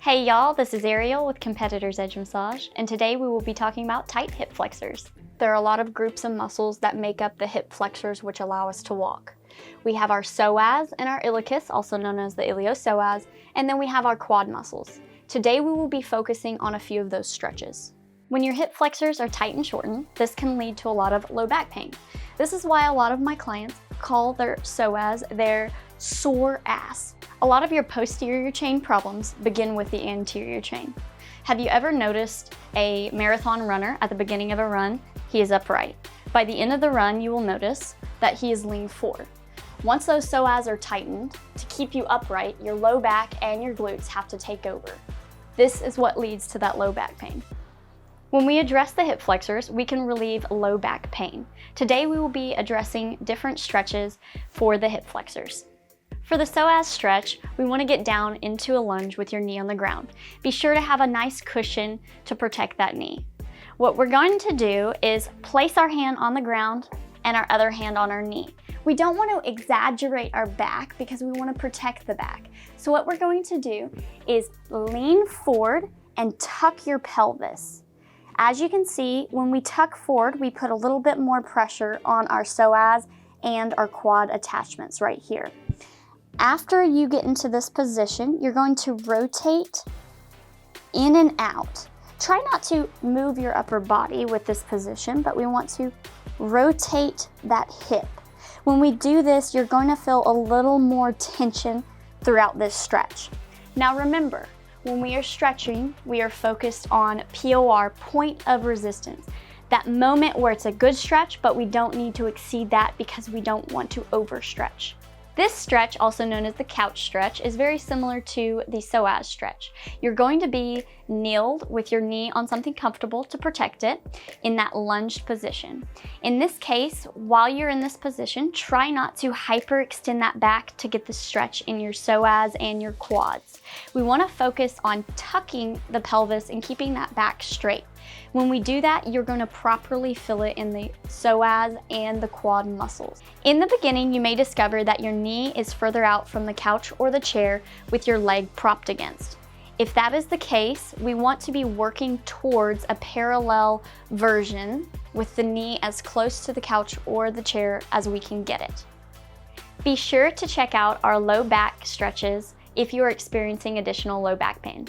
Hey y'all, this is Ariel with Competitor's Edge Massage, and today we will be talking about tight hip flexors. There are a lot of groups of muscles that make up the hip flexors which allow us to walk. We have our psoas and our iliacus, also known as the iliopsoas, and then we have our quad muscles. Today we will be focusing on a few of those stretches. When your hip flexors are tight and shortened, this can lead to a lot of low back pain. This is why a lot of my clients call their psoas their sore ass. A lot of your posterior chain problems begin with the anterior chain. Have you ever noticed a marathon runner at the beginning of a run? He is upright. By the end of the run, you will notice that he is leaned forward. Once those psoas are tightened, to keep you upright, your low back and your glutes have to take over. This is what leads to that low back pain. When we address the hip flexors, we can relieve low back pain. Today we will be addressing different stretches for the hip flexors. For the psoas stretch, we want to get down into a lunge with your knee on the ground. Be sure to have a nice cushion to protect that knee. What we're going to do is place our hand on the ground and our other hand on our knee. We don't want to exaggerate our back because we want to protect the back. So what we're going to do is lean forward and tuck your pelvis. As you can see, when we tuck forward, we put a little bit more pressure on our psoas and our quad attachments right here. After you get into this position, you're going to rotate in and out. Try not to move your upper body with this position, but we want to rotate that hip. When we do this, you're going to feel a little more tension throughout this stretch. Now remember, when we are stretching, we are focused on POR, point of resistance. That moment where it's a good stretch, but we don't need to exceed that because we don't want to overstretch. This stretch, also known as the couch stretch, is very similar to the psoas stretch. You're going to be kneeled with your knee on something comfortable to protect it in that lunged position. In this case, while you're in this position, try not to hyperextend that back to get the stretch in your psoas and your quads. We want to focus on tucking the pelvis and keeping that back straight. When we do that, you're going to properly feel it in the psoas and the quad muscles. In the beginning, you may discover that your knee is further out from the couch or the chair with your leg propped against. If that is the case, we want to be working towards a parallel version with the knee as close to the couch or the chair as we can get it. Be sure to check out our low back stretches if you are experiencing additional low back pain.